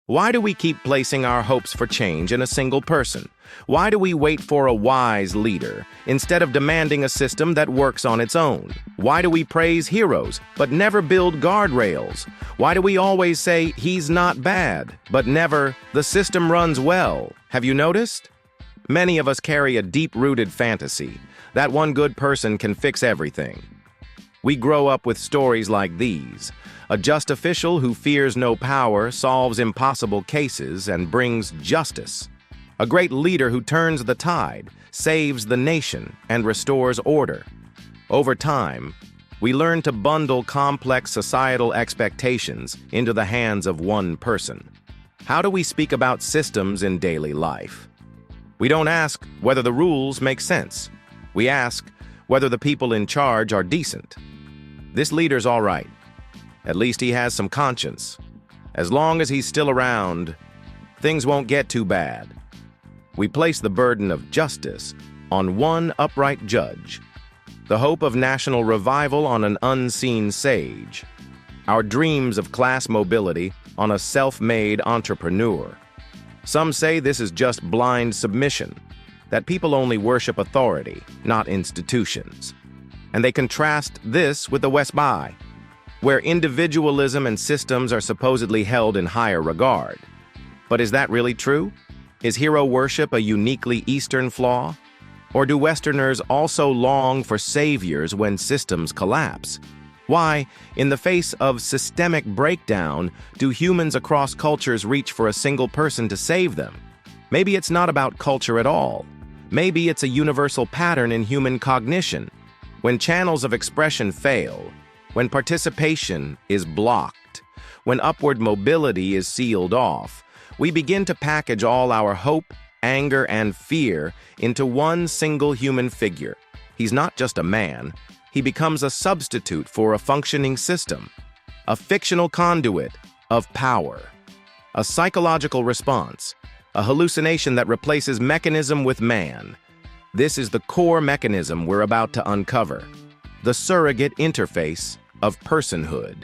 Why do we keep placing our hopes for change in a single person? Why do we wait for a wise leader instead of demanding a system that works on its own? Why do we praise heroes but never build guardrails? Why do we always say, he's not bad, but never, the system runs well? Have you noticed? Many of us carry a deep-rooted fantasy that one good person can fix everything. We grow up with stories like these. A just official who fears no power solves impossible cases and brings justice. A great leader who turns the tide, saves the nation, and restores order. Over time, we learn to bundle complex societal expectations into the hands of one person. How do we speak about systems in daily life? We don't ask whether the rules make sense. We ask whether the people in charge are decent. This leader's all right. At least he has some conscience. As long as he's still around, things won't get too bad. We place the burden of justice on one upright judge, the hope of national revival on an unseen sage, our dreams of class mobility on a self-made entrepreneur. Some say this is just blind submission, that people only worship authority, not institutions. And they contrast this with the West Bay, where individualism and systems are supposedly held in higher regard. But is that really true? Is hero worship a uniquely Eastern flaw? Or do Westerners also long for saviors when systems collapse? Why, in the face of systemic breakdown, do humans across cultures reach for a single person to save them? Maybe it's not about culture at all. Maybe it's a universal pattern in human cognition. When channels of expression fail, when participation is blocked, when upward mobility is sealed off, we begin to package all our hope, anger, and fear into one single human figure. He's not just a man. He becomes a substitute for a functioning system, a fictional conduit of power, a psychological response, a hallucination that replaces mechanism with man. This is the core mechanism we're about to uncover, the surrogate interface of personhood.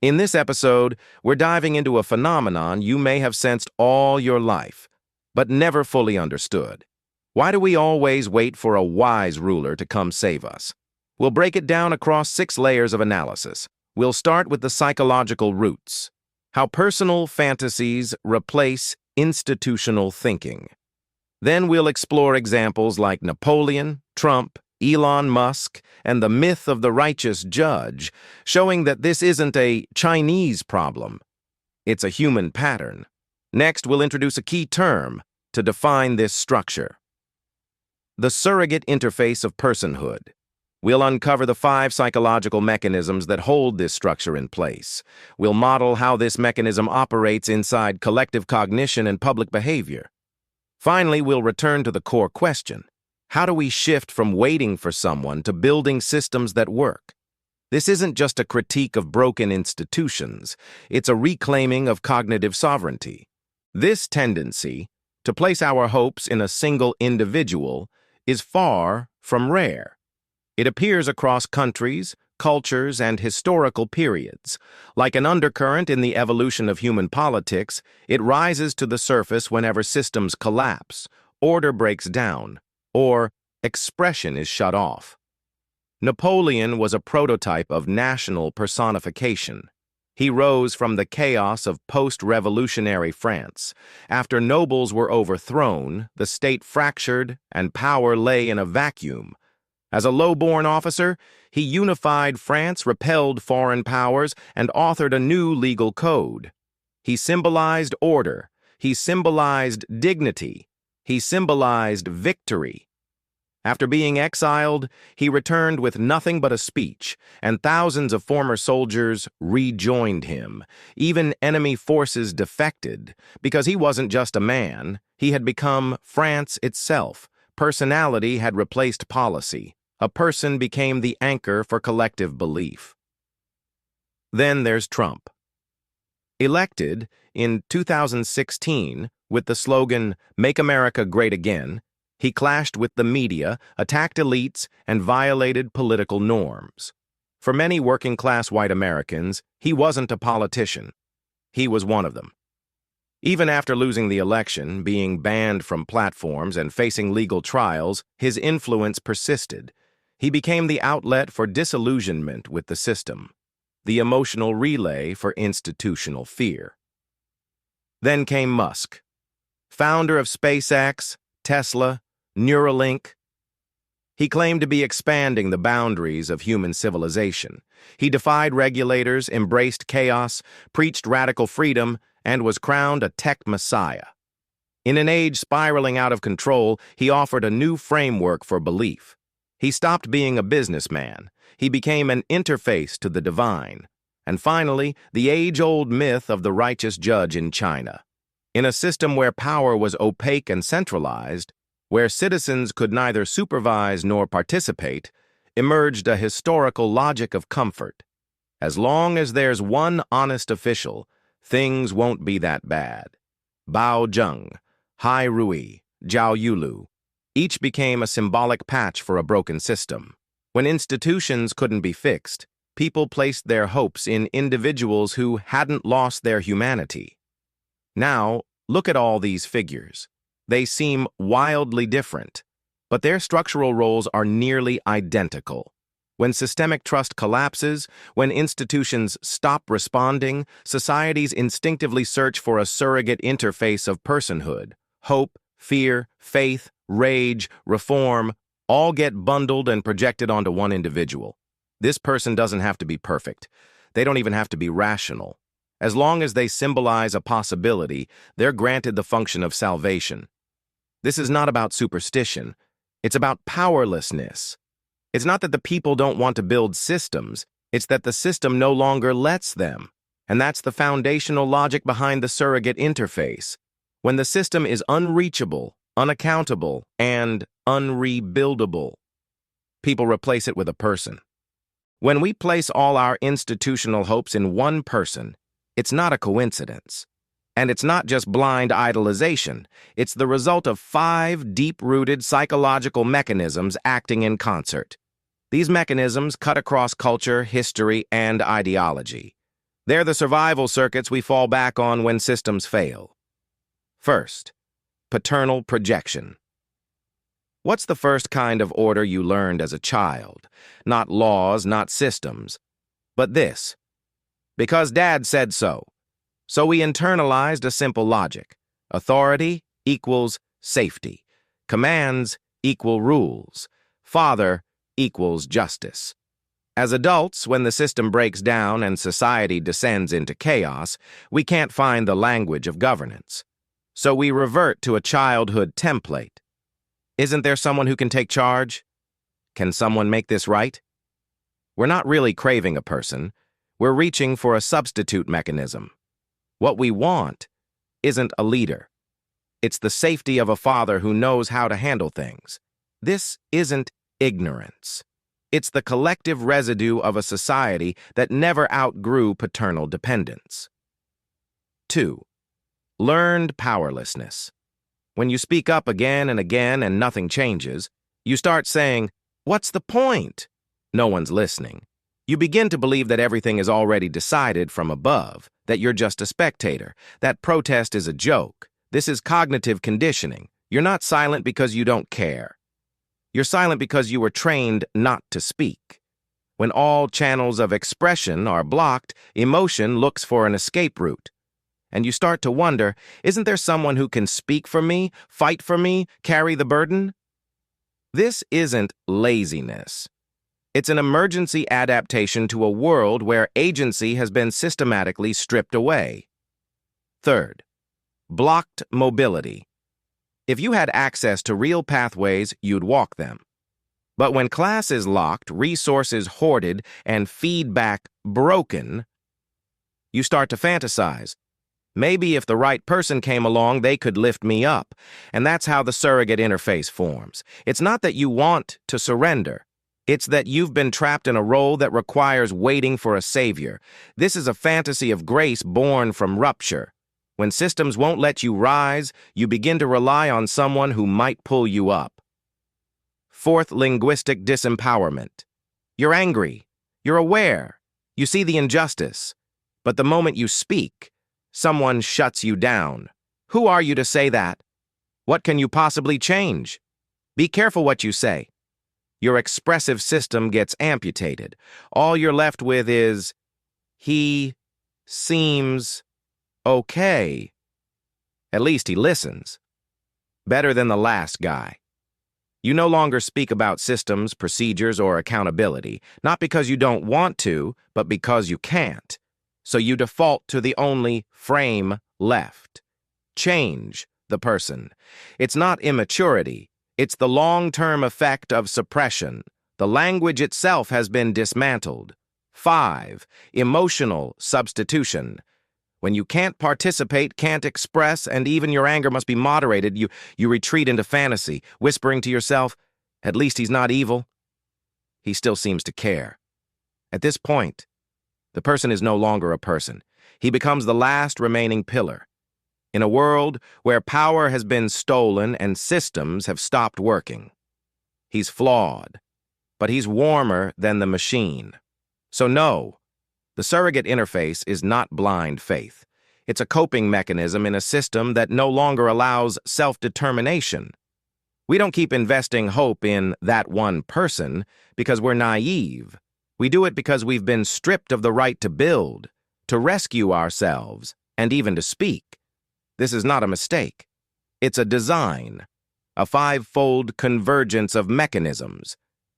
In this episode, we're diving into a phenomenon you may have sensed all your life, but never fully understood. Why do we always wait for a wise ruler to come save us? We'll break it down across 6 layers of analysis. We'll start with the psychological roots, how personal fantasies replace institutional thinking. Then we'll explore examples like Napoleon, Trump, Elon Musk, and the myth of the righteous judge, showing that this isn't a Chinese problem. It's a human pattern. Next, we'll introduce a key term to define this structure: the surrogate interface of personhood. We'll uncover the 5 psychological mechanisms that hold this structure in place. We'll model how this mechanism operates inside collective cognition and public behavior. Finally, we'll return to the core question: how do we shift from waiting for someone to building systems that work? This isn't just a critique of broken institutions, it's a reclaiming of cognitive sovereignty. This tendency to place our hopes in a single individual is far from rare. It appears across countries, cultures, and historical periods. Like an undercurrent in the evolution of human politics, it rises to the surface whenever systems collapse, order breaks down, or expression is shut off. Napoleon was a prototype of national personification. He rose from the chaos of post-revolutionary France. After nobles were overthrown, the state fractured and power lay in a vacuum. As a low-born officer, he unified France, repelled foreign powers, and authored a new legal code. He symbolized order. He symbolized dignity. He symbolized victory. After being exiled, he returned with nothing but a speech, and thousands of former soldiers rejoined him. Even enemy forces defected, because he wasn't just a man, he had become France itself. Personality had replaced policy. A person became the anchor for collective belief. Then there's Trump. Elected in 2016 with the slogan, "Make America Great Again," he clashed with the media, attacked elites, and violated political norms. For many working-class white Americans, he wasn't a politician. He was one of them. Even after losing the election, being banned from platforms, and facing legal trials, his influence persisted. He became the outlet for disillusionment with the system, the emotional relay for institutional fear. Then came Musk, founder of SpaceX, Tesla, Neuralink. He claimed to be expanding the boundaries of human civilization. He defied regulators, embraced chaos, preached radical freedom, and was crowned a tech messiah. In an age spiraling out of control, he offered a new framework for belief. He stopped being a businessman. He became an interface to the divine. And finally, the age-old myth of the righteous judge in China. In a system where power was opaque and centralized, where citizens could neither supervise nor participate, emerged a historical logic of comfort. As long as there's one honest official, things won't be that bad. Bao Zheng, Hai Rui, Zhao Yulu, each became a symbolic patch for a broken system. When institutions couldn't be fixed, people placed their hopes in individuals who hadn't lost their humanity. Now, look at all these figures. They seem wildly different, but their structural roles are nearly identical. When systemic trust collapses, when institutions stop responding, societies instinctively search for a surrogate interface of personhood. Hope, fear, faith, rage, reform, all get bundled and projected onto one individual. This person doesn't have to be perfect. They don't even have to be rational. As long as they symbolize a possibility, they're granted the function of salvation. This is not about superstition. It's about powerlessness. It's not that the people don't want to build systems. It's that the system no longer lets them. And that's the foundational logic behind the surrogate interface. When the system is unreachable, unaccountable, and unrebuildable, people replace it with a person. When we place all our institutional hopes in one person, it's not a coincidence. And it's not just blind idolization. It's the result of 5 deep-rooted psychological mechanisms acting in concert. These mechanisms cut across culture, history, and ideology. They're the survival circuits we fall back on when systems fail. First, paternal projection. What's the first kind of order you learned as a child? Not laws, not systems, but this. Because Dad said so. So we internalized a simple logic. Authority equals safety. Commands equal rules. Father equals justice. As adults, when the system breaks down and society descends into chaos, we can't find the language of governance. So we revert to a childhood template. Isn't there someone who can take charge? Can someone make this right? We're not really craving a person. We're reaching for a substitute mechanism. What we want isn't a leader. It's the safety of a father who knows how to handle things. This isn't ignorance. It's the collective residue of a society that never outgrew paternal dependence. 2. Learned powerlessness. When you speak up again and again and nothing changes, you start saying, "What's the point?" No one's listening. You begin to believe that everything is already decided from above, that you're just a spectator, that protest is a joke. This is cognitive conditioning. You're not silent because you don't care. You're silent because you were trained not to speak. When all channels of expression are blocked, emotion looks for an escape route. And you start to wonder, isn't there someone who can speak for me, fight for me, carry the burden? This isn't laziness. It's an emergency adaptation to a world where agency has been systematically stripped away. Third, blocked mobility. If you had access to real pathways, you'd walk them. But when class is locked, resources hoarded, and feedback broken, you start to fantasize. Maybe if the right person came along, they could lift me up. And that's how the surrogate interface forms. It's not that you want to surrender. It's that you've been trapped in a role that requires waiting for a savior. This is a fantasy of grace born from rupture. When systems won't let you rise, you begin to rely on someone who might pull you up. Fourth, linguistic disempowerment. You're angry. You're aware. You see the injustice. But the moment you speak, someone shuts you down, Who are you to say that? What can you possibly change? Be careful what you say. Your expressive system gets amputated. All you're left with is, he seems okay. At least he listens. Better than the last guy. You no longer speak about systems, procedures, or accountability, not because you don't want to, but because you can't. So you default to the only frame left. Change the person. It's not immaturity. It's the long-term effect of suppression. The language itself has been dismantled. 5. Emotional substitution. When you can't participate, can't express, and even your anger must be moderated, you retreat into fantasy, whispering to yourself, at least he's not evil. He still seems to care. At this point, the person is no longer a person. He becomes the last remaining pillar. In a world where power has been stolen and systems have stopped working. He's flawed, but he's warmer than the machine. So no, the surrogate interface is not blind faith. It's a coping mechanism in a system that no longer allows self-determination. We don't keep investing hope in that one person because we're naive. We do it because we've been stripped of the right to build, to rescue ourselves, and even to speak. This is not a mistake. It's a design, a five-fold convergence of mechanisms,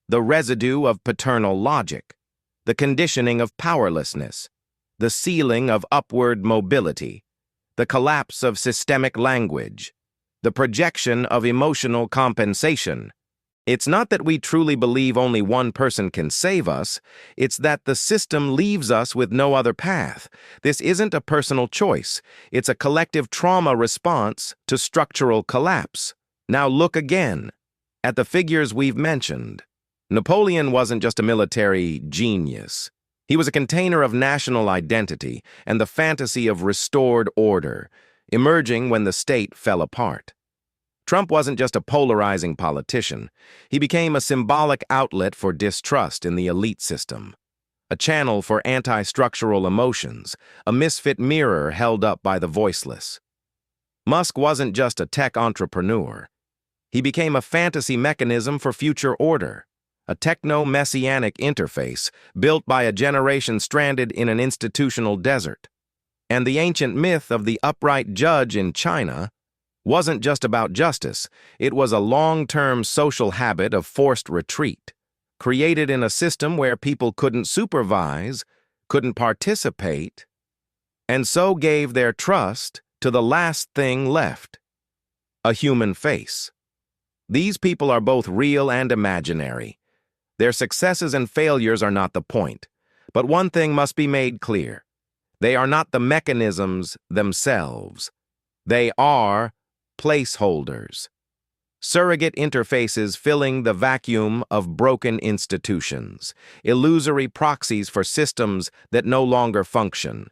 the residue of paternal logic, the conditioning of powerlessness, the sealing of upward mobility, the collapse of systemic language, the projection of emotional compensation. It's not that we truly believe only one person can save us, it's that the system leaves us with no other path. This isn't a personal choice, it's a collective trauma response to structural collapse. Now look again at the figures we've mentioned. Napoleon wasn't just a military genius. He was a container of national identity and the fantasy of restored order, emerging when the state fell apart. Trump wasn't just a polarizing politician. He became a symbolic outlet for distrust in the elite system, a channel for anti-structural emotions, a misfit mirror held up by the voiceless. Musk wasn't just a tech entrepreneur. He became a fantasy mechanism for future order, a techno-messianic interface built by a generation stranded in an institutional desert. And the ancient myth of the upright judge in China wasn't just about justice, it was a long-term social habit of forced retreat, created in a system where people couldn't supervise, couldn't participate, and so gave their trust to the last thing left, a human face. These people are both real and imaginary. Their successes and failures are not the point, but one thing must be made clear. They are not the mechanisms themselves. They are placeholders, surrogate interfaces filling the vacuum of broken institutions, illusory proxies for systems that no longer function.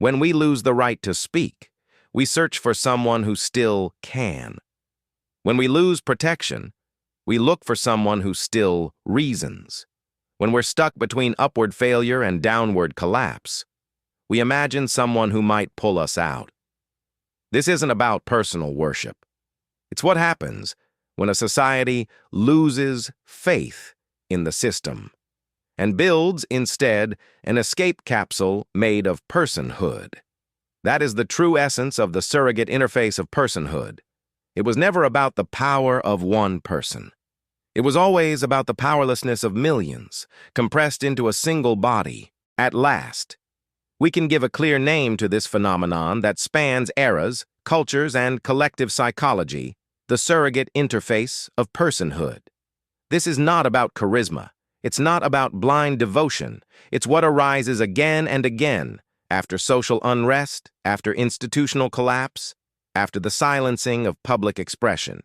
When we lose the right to speak, we search for someone who still can. When we lose protection, we look for someone who still reasons. When we're stuck between upward failure and downward collapse, we imagine someone who might pull us out. This isn't about personal worship. It's what happens when a society loses faith in the system and builds instead an escape capsule made of personhood. That is the true essence of the surrogate interface of personhood. It was never about the power of one person. It was always about the powerlessness of millions, compressed into a single body. At last, we can give a clear name to this phenomenon that spans eras, cultures, and collective psychology, the surrogate interface of personhood. This is not about charisma. It's not about blind devotion. It's what arises again and again after social unrest, after institutional collapse, after the silencing of public expression.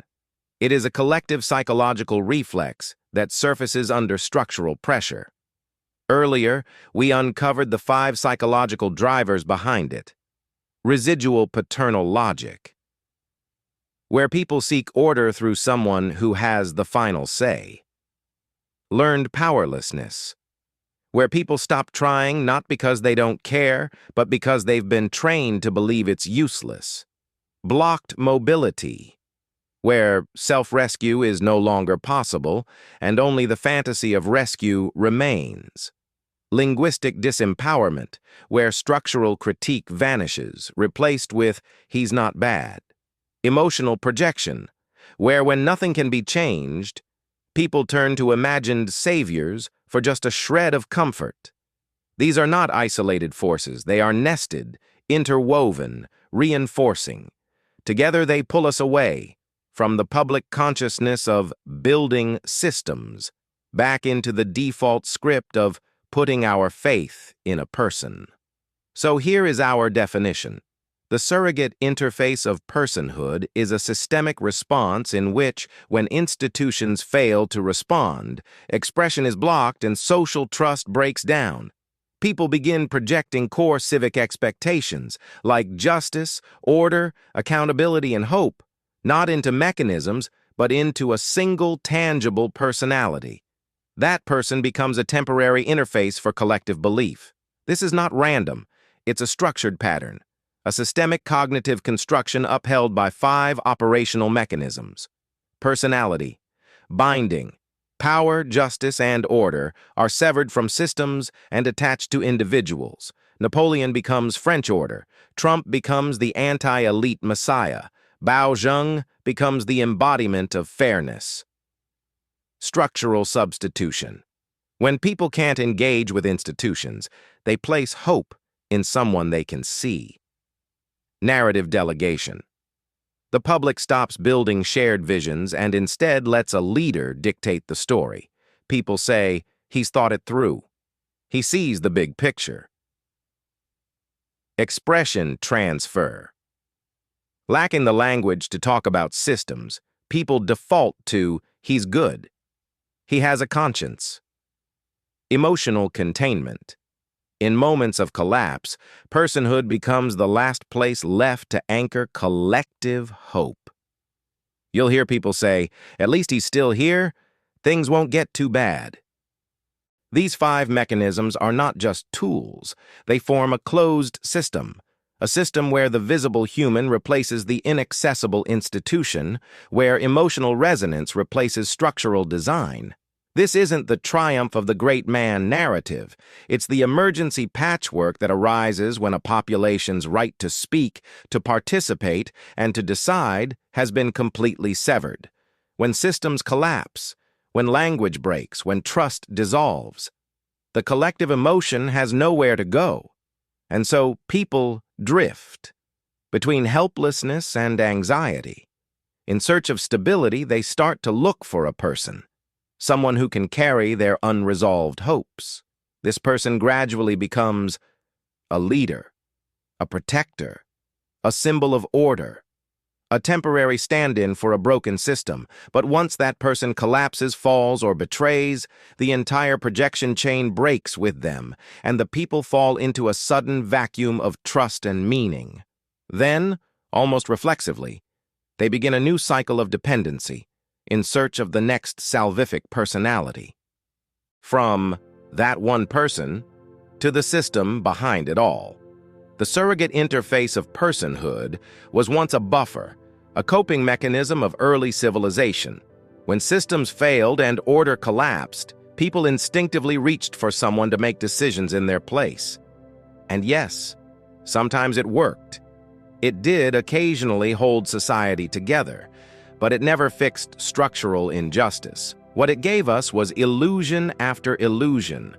It is a collective psychological reflex that surfaces under structural pressure. Earlier, we uncovered the 5 psychological drivers behind it. Residual paternal logic, where people seek order through someone who has the final say. Learned powerlessness, where people stop trying not because they don't care, but because they've been trained to believe it's useless. blocked mobility, where self-rescue is no longer possible and only the fantasy of rescue remains. Linguistic disempowerment, where structural critique vanishes, replaced with "he's not bad." Emotional projection, where when nothing can be changed, people turn to imagined saviors for just a shred of comfort. These are not isolated forces, they are nested, interwoven, reinforcing. Together they pull us away from the public consciousness of building systems, back into the default script of putting our faith in a person. So here is our definition. The surrogate interface of personhood is a systemic response in which, when institutions fail to respond, expression is blocked and social trust breaks down. People begin projecting core civic expectations, like justice, order, accountability, and hope, not into mechanisms, but into a single tangible personality. That person becomes a temporary interface for collective belief. This is not random. It's a structured pattern, a systemic cognitive construction upheld by 5 operational mechanisms. Personality, binding, power, justice, and order are severed from systems and attached to individuals. Napoleon becomes French order. Trump becomes the anti-elite messiah. Bao Zheng becomes the embodiment of fairness. Structural substitution. When people can't engage with institutions, they place hope in someone they can see. Narrative delegation. The public stops building shared visions and instead lets a leader dictate the story. People say, "He's thought it through." He sees the big picture. Expression transfer. Lacking the language to talk about systems, people default to "he's good." He has a conscience. Emotional containment. In moments of collapse, personhood becomes the last place left to anchor collective hope. You'll hear people say, "At least he's still here. Things won't get too bad." These 5 mechanisms are not just tools. They form a closed system, a system where the visible human replaces the inaccessible institution, where emotional resonance replaces structural design. This isn't the triumph of the great man narrative. It's the emergency patchwork that arises when a population's right to speak, to participate, and to decide has been completely severed. When systems collapse, when language breaks, when trust dissolves, the collective emotion has nowhere to go. And so people drift between helplessness and anxiety. In search of stability, they start to look for a person, someone who can carry their unresolved hopes. This person gradually becomes a leader, a protector, a symbol of order, a temporary stand-in for a broken system. But once that person collapses, falls, or betrays, the entire projection chain breaks with them, and the people fall into a sudden vacuum of trust and meaning. Then, almost reflexively, they begin a new cycle of dependency, in search of the next salvific personality. From that one person to the system behind it all. The surrogate interface of personhood was once a buffer, a coping mechanism of early civilization. When systems failed and order collapsed, people instinctively reached for someone to make decisions in their place. And yes, sometimes it worked. It did occasionally hold society together, but it never fixed structural injustice. What it gave us was illusion after illusion,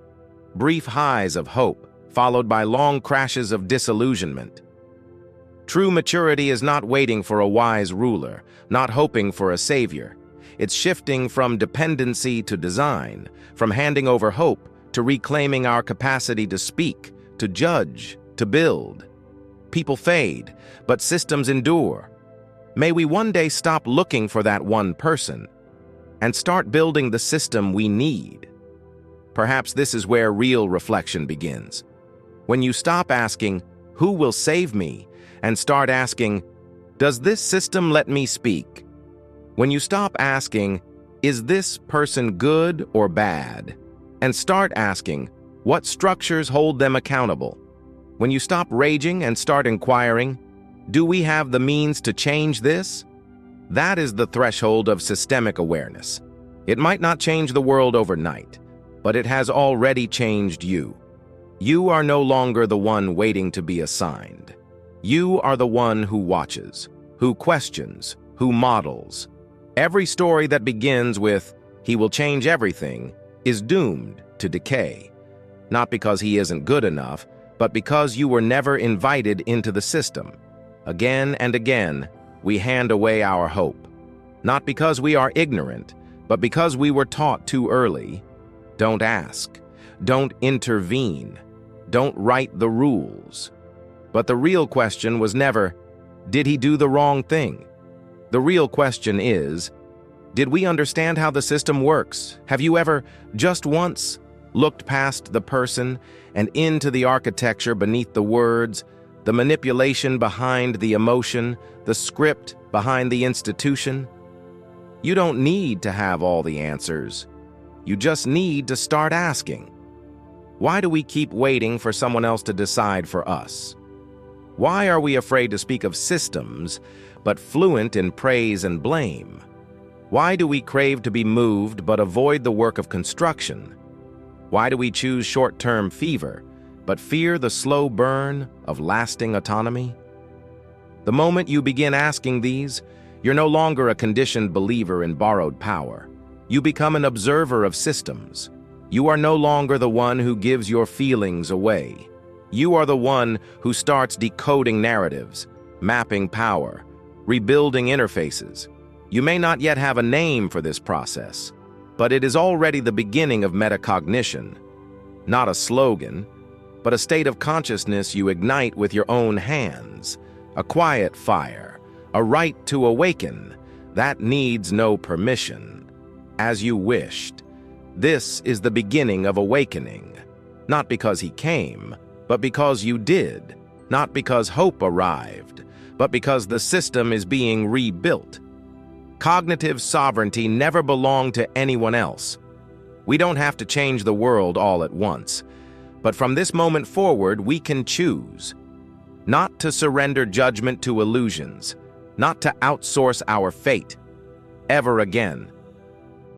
brief highs of hope, followed by long crashes of disillusionment. True maturity is not waiting for a wise ruler, not hoping for a savior. It's shifting from dependency to design, from handing over hope to reclaiming our capacity to speak, to judge, to build. People fade, but systems endure. May we one day stop looking for that one person and start building the system we need. Perhaps this is where real reflection begins. When you stop asking, "Who will save me?" and start asking, "Does this system let me speak?" When you stop asking, "Is this person good or bad?" and start asking, "What structures hold them accountable?" When you stop raging and start inquiring, Do we have the means to change this? That is the threshold of systemic awareness. It might not change the world overnight, but it has already changed you. You are no longer the one waiting to be assigned. You are the one who watches, who questions, who models. Every story that begins with, "He will change everything," is doomed to decay. Not because he isn't good enough, but because you were never invited into the system. Again and again, we hand away our hope. Not because we are ignorant, but because we were taught too early. Don't ask. Don't intervene. Don't write the rules. But the real question was never, did he do the wrong thing? The real question is, did we understand how the system works? Have you ever, just once, looked past the person and into the architecture beneath the words, the manipulation behind the emotion, the script behind the institution? You don't need to have all the answers. You just need to start asking. Why do we keep waiting for someone else to decide for us? Why are we afraid to speak of systems, but fluent in praise and blame? Why do we crave to be moved but avoid the work of construction? Why do we choose short-term fever, but fear the slow burn of lasting autonomy? The moment you begin asking these, you're no longer a conditioned believer in borrowed power. You become an observer of systems. You are no longer the one who gives your feelings away. You are the one who starts decoding narratives, mapping power, rebuilding interfaces. You may not yet have a name for this process, but it is already the beginning of metacognition. Not a slogan, but a state of consciousness you ignite with your own hands. A quiet fire, a right to awaken, that needs no permission. As you wished. This is the beginning of awakening. Not because he came, but because you did. Not because hope arrived, but because the system is being rebuilt. Cognitive sovereignty never belonged to anyone else. We don't have to change the world all at once, but from this moment forward, we can choose. Not to surrender judgment to illusions, not to outsource our fate. Ever again.